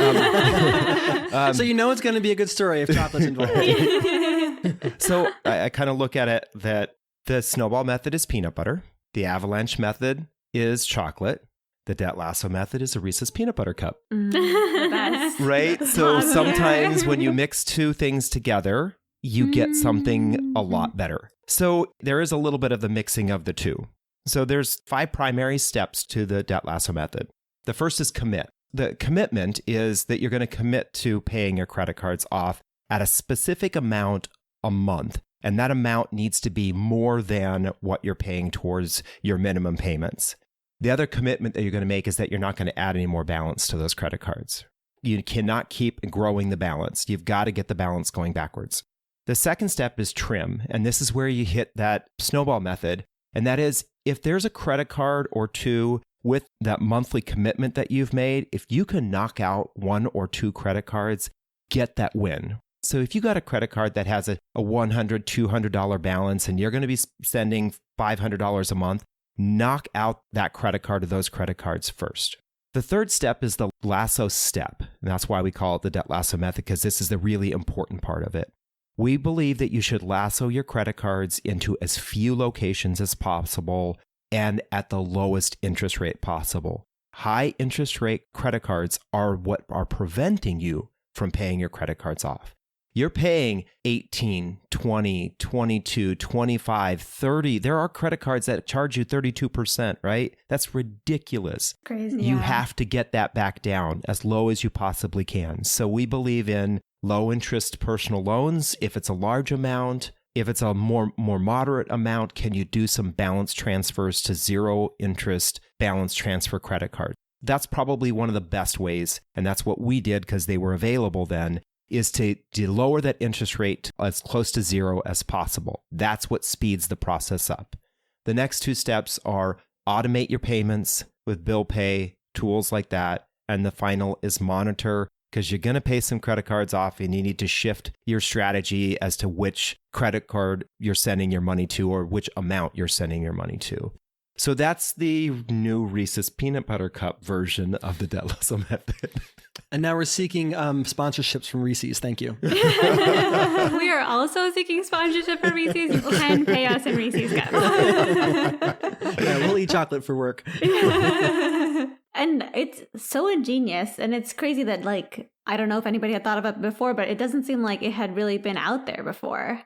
so you know it's going to be a good story if chocolate's involved. So I kind of look at it that the snowball method is peanut butter. The avalanche method is chocolate. The Debt Lasso method is a Reese's peanut butter cup. The best. Right? So sometimes when you mix two things together, you get something a lot better. So there is a little bit of the mixing of the two. So there's 5 primary steps to the Debt Lasso method. The first is commit. The commitment is that you're going to commit to paying your credit cards off at a specific amount a month. And that amount needs to be more than what you're paying towards your minimum payments. The other commitment that you're going to make is that you're not going to add any more balance to those credit cards. You cannot keep growing the balance. You've got to get the balance going backwards. The second step is trim. And this is where you hit that snowball method. And that is, if there's a credit card or two with that monthly commitment that you've made, if you can knock out 1 or 2 credit cards, get that win. So if you got a credit card that has a $100, $200 balance and you're going to be spending $500 a month, knock out that credit card or those credit cards first. The third step is the lasso step. And that's why we call it the Debt Lasso method, because this is the really important part of it. We believe that you should lasso your credit cards into as few locations as possible and at the lowest interest rate possible. High interest rate credit cards are what are preventing you from paying your credit cards off. You're paying 18, 20, 22, 25, 30. There are credit cards that charge you 32%, right? That's ridiculous. Crazy. You have to get that back down as low as you possibly can. So we believe in low interest personal loans. If it's a large amount, if it's a more moderate amount, can you do some balance transfers to zero interest balance transfer credit card? That's probably one of the best ways. And that's what we did because they were available then, is to lower that interest rate as close to zero as possible. That's what speeds the process up. The next 2 steps are automate your payments with bill pay, tools like that. And the final is monitor, because you're going to pay some credit cards off and you need to shift your strategy as to which credit card you're sending your money to or which amount you're sending your money to. So that's the new Reese's peanut butter cup version of the Debt Lasso method. And now we're seeking sponsorships from Reese's. Thank you. We are also seeking sponsorship for Reese's. You can pay us in Reese's cups. Yeah, we'll eat chocolate for work. And it's so ingenious, and it's crazy that, like, I don't know if anybody had thought of it before, but it doesn't seem like it had really been out there before.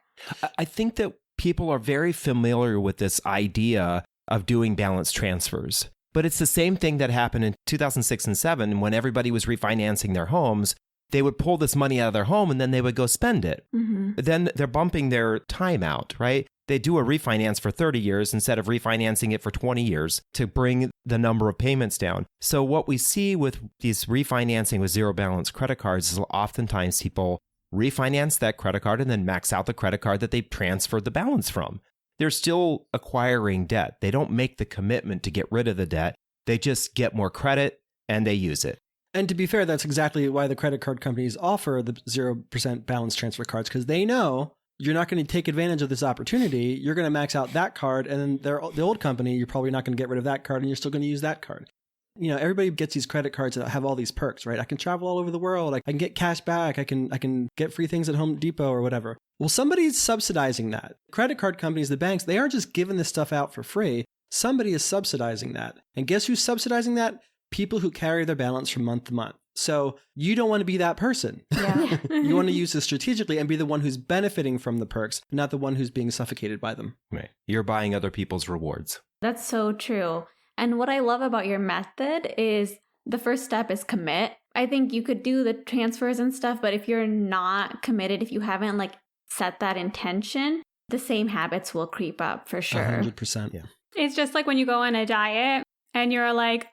I think that people are very familiar with this idea of doing balance transfers. But it's the same thing that happened in 2006 and 2007 when everybody was refinancing their homes. They would pull this money out of their home and then they would go spend it. Mm-hmm. Then they're bumping their time out, right? They do a refinance for 30 years instead of refinancing it for 20 years to bring the number of payments down. So what we see with these refinancing with zero balance credit cards is oftentimes people refinance that credit card and then max out the credit card that they transferred the balance from. They're still acquiring debt. They don't make the commitment to get rid of the debt. They just get more credit and they use it. And to be fair, that's exactly why the credit card companies offer the 0% balance transfer cards, because they know you're not going to take advantage of this opportunity. You're going to max out that card, and then the old company, you're probably not going to get rid of that card, and you're still going to use that card. everybody gets these credit cards that have all these perks, right? I can travel all over the world. I can get cash back. I can get free things at Home Depot or whatever. Well, somebody's subsidizing that. Credit card companies, the banks, they aren't just giving this stuff out for free. Somebody is subsidizing that. And guess who's subsidizing that? People who carry their balance from month to month. So you don't want to be that person. Yeah. You want to use this strategically and be the one who's benefiting from the perks, not the one who's being suffocated by them. Right. You're buying other people's rewards. That's so true. And what I love about your method is the first step is commit. I think you could do the transfers and stuff, but if you're not committed, if you haven't like set that intention, the same habits will creep up for sure. 100%. Yeah. It's just like when you go on a diet and you're like,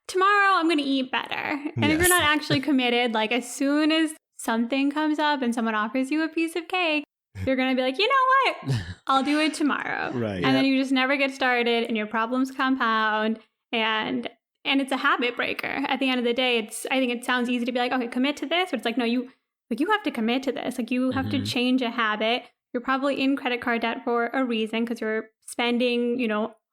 tomorrow I'm going to eat better. And if you're not actually committed, like as soon as something comes up and someone offers you a piece of cake, you're going to be like, you know what? I'll do it tomorrow. Right. And then you just never get started and your problems compound and it's a habit breaker. At the end of the day, I think it sounds easy to be like, okay, commit to this, but it's like, no, you have to commit to this. Like you have to change a habit. You're probably in credit card debt for a reason because you're spending,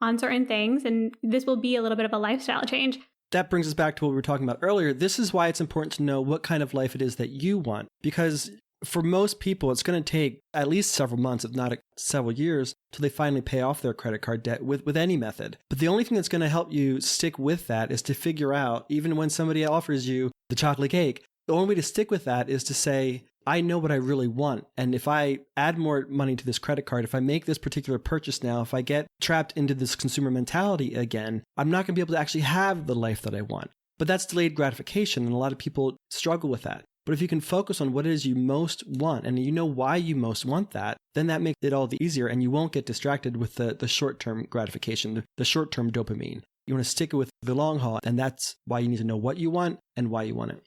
on certain things. And this will be a little bit of a lifestyle change. That brings us back to what we were talking about earlier. This is why it's important to know what kind of life it is that you want. Because for most people, it's going to take at least several months, if not several years, till they finally pay off their credit card debt with any method. But the only thing that's going to help you stick with that is to figure out, even when somebody offers you the chocolate cake, the only way to stick with that is to say, I know what I really want. And if I add more money to this credit card, if I make this particular purchase now, if I get trapped into this consumer mentality again, I'm not going to be able to actually have the life that I want. But that's delayed gratification. And a lot of people struggle with that. But if you can focus on what it is you most want and you know why you most want that, then that makes it all the easier and you won't get distracted with the short-term gratification, the short-term dopamine. You want to stick with the long haul. And that's why you need to know what you want and why you want it.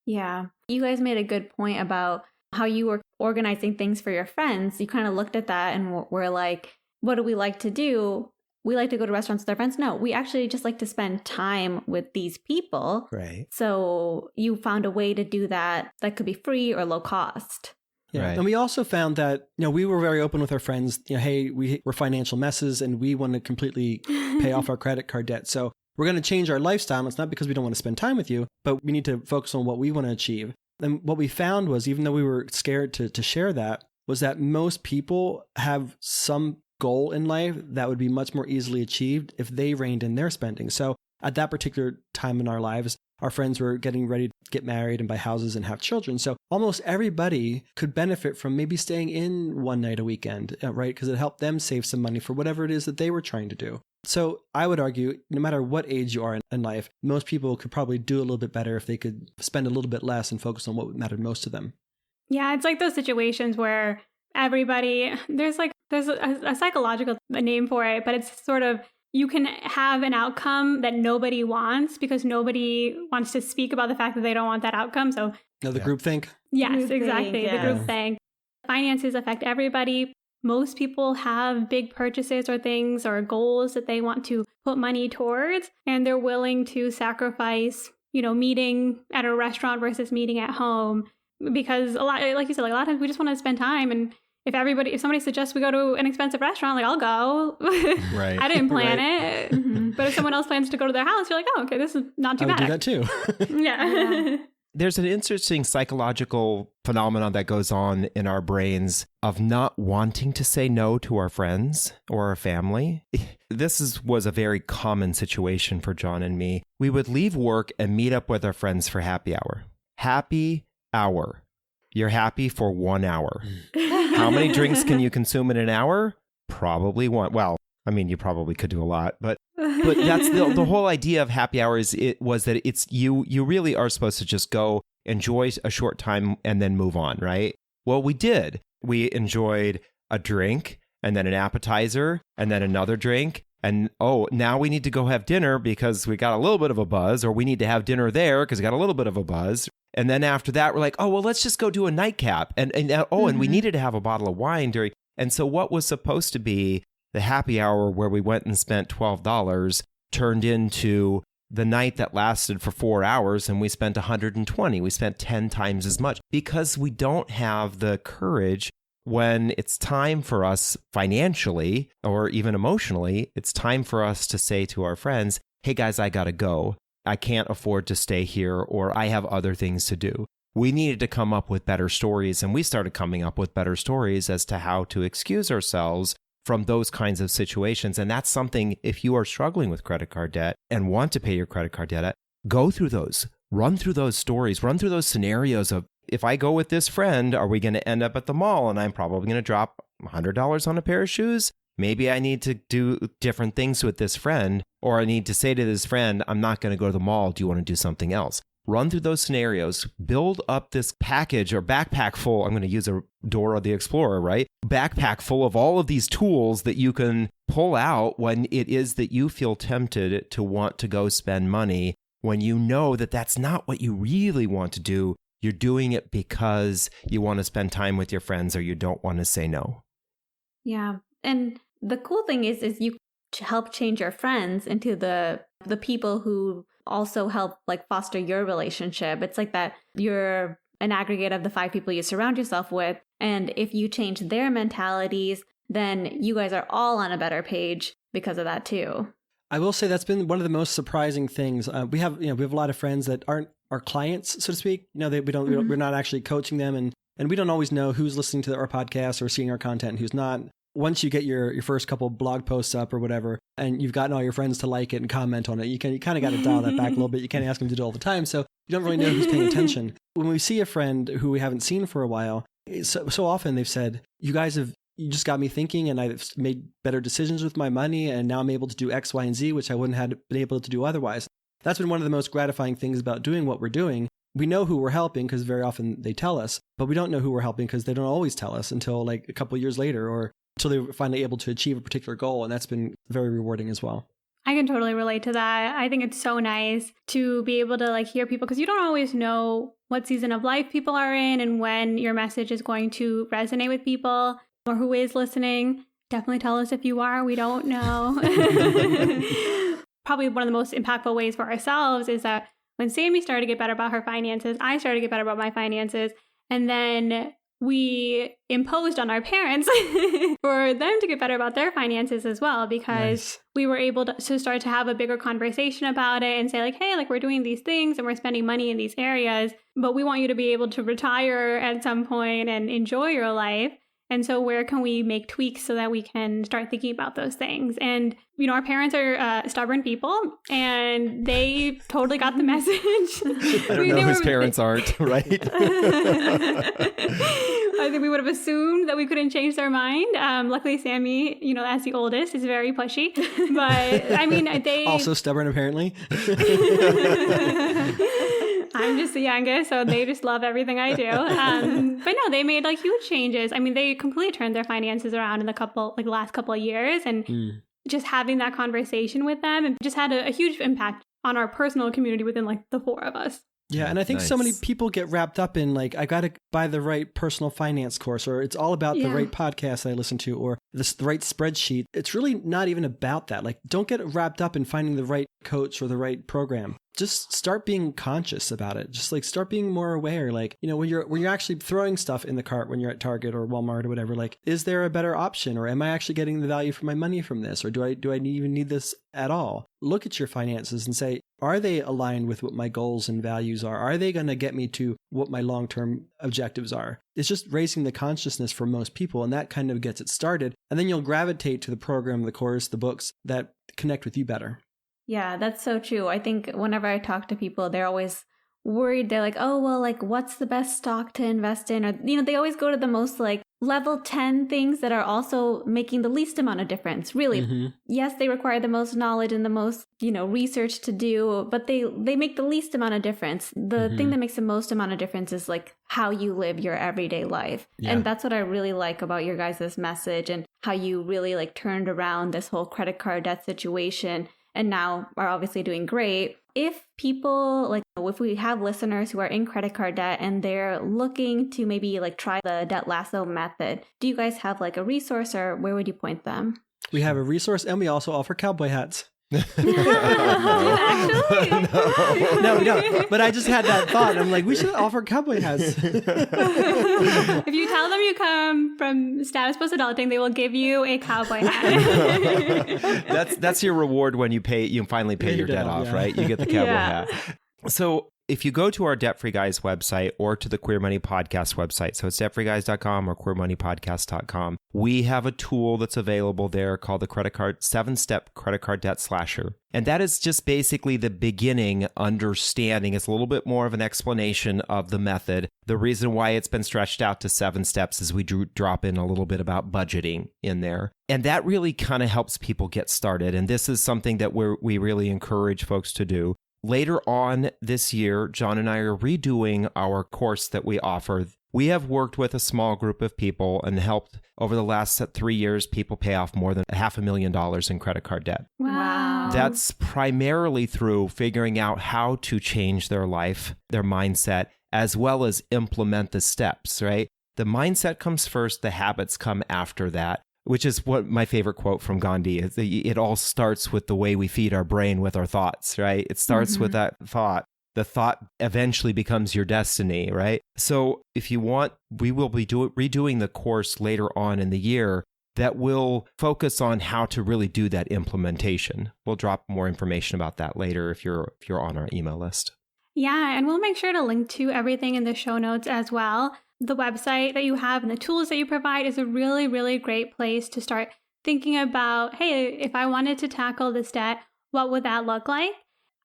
Yeah. You guys made a good point about how you were organizing things for your friends. You kind of looked at that and were like, what do we like to do? We like to go to restaurants with our friends. No, we actually just like to spend time with these people. Right. So you found a way to do that could be free or low cost. Yeah. Right. And we also found that, we were very open with our friends, hey, we're financial messes and we want to completely pay off our credit card debt. So we're going to change our lifestyle. It's not because we don't want to spend time with you, but we need to focus on what we want to achieve. And what we found was, even though we were scared to share that, was that most people have some goal in life that would be much more easily achieved if they reined in their spending. So at that particular time in our lives, our friends were getting ready to get married and buy houses and have children. So almost everybody could benefit from maybe staying in one night a weekend, right? Because it helped them save some money for whatever it is that they were trying to do. So I would argue, no matter what age you are in life, most people could probably do a little bit better if they could spend a little bit less and focus on what mattered most to them. Yeah, it's like those situations where everybody, there's a psychological name for it, but it's sort of, you can have an outcome that nobody wants because nobody wants to speak about the fact that they don't want that outcome. So The groupthink? yes, Groupthink, exactly. yeah. The group thing. Finances affect everybody. Most people have big purchases or things or goals that they want to put money towards, and they're willing to sacrifice, meeting at a restaurant versus meeting at home because a lot, like you said, like a lot of times we just want to spend time. And if somebody suggests we go to an expensive restaurant, like I'll go. Right. I didn't plan Right. it. But if someone else plans to go to their house, you're like, oh, okay, this is not too I would bad. do that too. Yeah. There's an interesting psychological phenomenon that goes on in our brains of not wanting to say no to our friends or our family. This was a very common situation for John and me. We would leave work and meet up with our friends for happy hour. Happy hour. You're happy for 1 hour. How many drinks can you consume in an hour? Probably one. Well, I mean, you probably could do a lot, but that's the whole idea of happy hours. It was that it's you really are supposed to just go enjoy a short time and then move on, right? Well, we did. We enjoyed a drink and then an appetizer and then another drink. And now we need to go have dinner because we got a little bit of a buzz, or we need to have dinner there because we got a little bit of a buzz. And then after that, we're like, let's just go do a nightcap. And we needed to have a bottle of wine during. And so what was supposed to be the happy hour where we went and spent $12 turned into the night that lasted for 4 hours and we spent $120. We spent 10 times as much because we don't have the courage when it's time for us financially or even emotionally. It's time for us to say to our friends, hey guys, I gotta go. I can't afford to stay here, or I have other things to do. We needed to come up with better stories, and we started coming up with better stories as to how to excuse ourselves from those kinds of situations. And that's something, if you are struggling with credit card debt and want to pay your credit card debt, go through those, run through those stories, run through those scenarios of, if I go with this friend, are we going to end up at the mall and I'm probably going to drop $100 on a pair of shoes? Maybe I need to do different things with this friend, or I need to say to this friend, I'm not going to go to the mall. Do you want to do something else? Run through those scenarios, build up this package or backpack full. I'm going to use a Dora the Explorer, right? Backpack full of all of these tools that you can pull out when it is that you feel tempted to want to go spend money, when you know that that's not what you really want to do. You're doing it because you want to spend time with your friends, or you don't want to say no. Yeah. And the cool thing is you help change your friends into the people who also help like foster your relationship. It's like that you're an aggregate of the 5 people you surround yourself with. And if you change their mentalities, then you guys are all on a better page because of that too. I will say that's been one of the most surprising things. We have a lot of friends that aren't our clients, so to speak. We're not actually coaching them, and we don't always know who's listening to our podcast or seeing our content and who's not. Once you get your first couple blog posts up or whatever, and you've gotten all your friends to like it and comment on it, you kind of got to dial that back a little bit. You can't ask them to do it all the time, so you don't really know who's paying attention. When we see a friend who we haven't seen for a while, so often they've said, you just got me thinking, and I've made better decisions with my money, and now I'm able to do X, Y, and Z, which I wouldn't have been able to do otherwise. That's been one of the most gratifying things about doing what we're doing. We know who we're helping because very often they tell us, but we don't know who we're helping because they don't always tell us until like a couple of years later, or until they're finally able to achieve a particular goal. And that's been very rewarding as well. I can totally relate to that. I think it's so nice to be able to like hear people, because you don't always know what season of life people are in and when your message is going to resonate with people, or who is listening. Definitely tell us if you are. We don't know. Probably one of the most impactful ways for ourselves is that when Sammie started to get better about her finances, I started to get better about my finances. And then we imposed on our parents for them to get better about their finances as well, because we were able to start to have a bigger conversation about it and say like, hey, like we're doing these things and we're spending money in these areas, but we want you to be able to retire at some point and enjoy your life. And so where can we make tweaks so that we can start thinking about those things? And, our parents are stubborn people, and they totally got the message. I don't know whose parents aren't, right? I think we would have assumed that we couldn't change their mind. Luckily, Sammie, as the oldest, is very pushy. But, I mean, they... Also stubborn, apparently. I'm just the youngest, so they just love everything I do. But no, they made like huge changes. I mean, they completely turned their finances around in the last couple of years, and just having that conversation with them, and just had a huge impact on our personal community within like the 4 of us. Yeah, and I think so many people get wrapped up in like, I got to buy the right personal finance course, or it's all about the right podcast that I listen to, or the right spreadsheet. It's really not even about that. Like, don't get wrapped up in finding the right coach or the right program. Just start being conscious about it. Just like start being more aware. Like, when you're actually throwing stuff in the cart when you're at Target or Walmart or whatever, like, is there a better option, or am I actually getting the value for my money from this? Or do I even need this at all? Look at your finances and say, are they aligned with what my goals and values are? Are they going to get me to what my long-term objectives are? It's just raising the consciousness for most people, and that kind of gets it started. And then you'll gravitate to the program, the course, the books that connect with you better. Yeah, that's so true. I think whenever I talk to people, they're always worried. They're like, oh, well, like, what's the best stock to invest in? Or, they always go to the most like level 10 things that are also making the least amount of difference. Really, yes, they require the most knowledge and the most, research to do, but they make the least amount of difference. The thing that makes the most amount of difference is like how you live your everyday life. Yeah. And that's what I really like about your guys' message, and how you really like turned around this whole credit card debt situation, and now are obviously doing great. If people, if we have listeners who are in credit card debt and they're looking to maybe like try the Debt Lasso Method, do you guys have like a resource, or where would you point them? We have a resource, and we also offer cowboy hats. Actually? No. But I just had that thought. I'm like, we should offer cowboy hats. If you tell them you come from Status Post Adulting, they will give you a cowboy hat. That's your reward when you finally pay your debt off, right? You get the cowboy hat. So if you go to our Debt Free Guys website or to the Queer Money Podcast website, so it's debtfreeguys.com or queermoneypodcast.com, we have a tool that's available there called the 7-step credit card debt slasher. And that is just basically the beginning understanding. It's a little bit more of an explanation of the method. The reason why it's been stretched out to 7 steps is we drop in a little bit about budgeting in there. And that really kind of helps people get started. And this is something that we really encourage folks to do. Later on this year, John and I are redoing our course that we offer. We have worked with a small group of people and helped over the last 3 years, people pay off more than $500,000 in credit card debt. Wow. That's primarily through figuring out how to change their life, their mindset, as well as implement the steps, right? The mindset comes first, the habits come after that. Which is what my favorite quote from Gandhi is. It all starts with the way we feed our brain with our thoughts, right? It starts with that thought. The thought eventually becomes your destiny, right? So if you want, we will be redoing the course later on in the year that will focus on how to really do that implementation. We'll drop more information about that later if you're on our email list. Yeah, and we'll make sure to link to everything in the show notes as well. The website that you have and the tools that you provide is a really, really great place to start thinking about, hey, if I wanted to tackle this debt, what would that look like?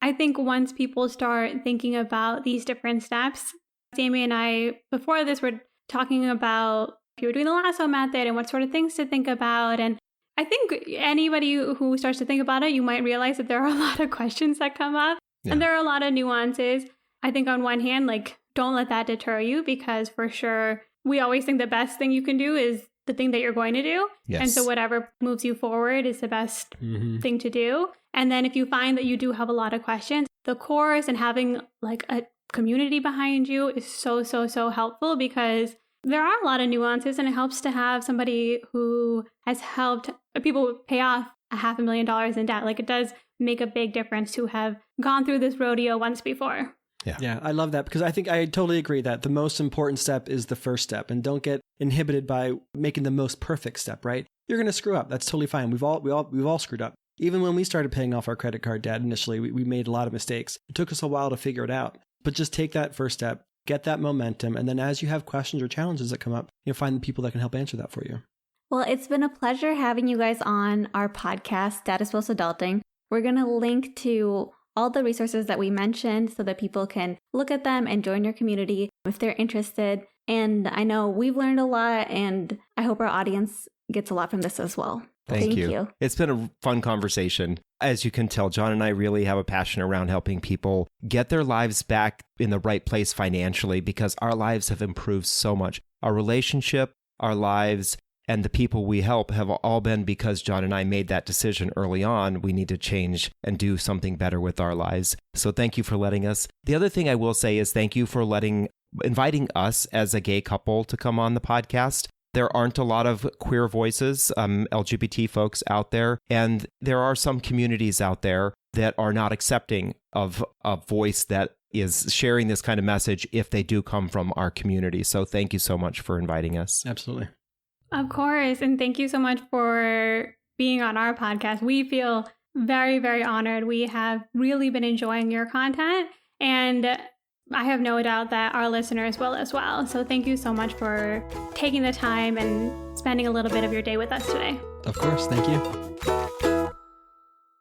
I think once people start thinking about these different steps, Sammie and I, before this, were talking about if you were doing the Lasso Method and what sort of things to think about. And I think anybody who starts to think about it, you might realize that there are a lot of questions that come up and there are a lot of nuances. I think on one hand, like, don't let that deter you, because for sure, we always think the best thing you can do is the thing that you're going to do. Yes. And so whatever moves you forward is the best thing to do. And then if you find that you do have a lot of questions, the course and having like a community behind you is so helpful, because there are a lot of nuances, and it helps to have somebody who has helped people pay off $500,000 in debt. Like, it does make a big difference to have gone through this rodeo once before. Yeah, I love that, because I think I totally agree that the most important step is the first step, and don't get inhibited by making the most perfect step, right? You're going to screw up. That's totally fine. We've all screwed up. Even when we started paying off our credit card debt initially, we made a lot of mistakes. It took us a while to figure it out, but just take that first step, get that momentum, and then as you have questions or challenges that come up, you'll find the people that can help answer that for you. Well, it's been a pleasure having you guys on our podcast, Status Post Adulting. We're going to link to all the resources that we mentioned so that people can look at them and join your community if they're interested. And I know we've learned a lot, and I hope our audience gets a lot from this as well. Thank you. It's been a fun conversation. As you can tell, John and I really have a passion around helping people get their lives back in the right place financially, because our lives have improved so much. Our relationship, our lives, and the people we help have all been because John and I made that decision early on. We need to change and do something better with our lives. So thank you for letting us. The other thing I will say is thank you for inviting us as a gay couple to come on the podcast. There aren't a lot of queer voices, LGBT folks out there, and there are some communities out there that are not accepting of a voice that is sharing this kind of message if they do come from our community. So thank you so much for inviting us. Absolutely. Of course. And thank you so much for being on our podcast. We feel very, very honored. We have really been enjoying your content, and I have no doubt that our listeners will as well. So thank you so much for taking the time and spending a little bit of your day with us today. Of course. Thank you.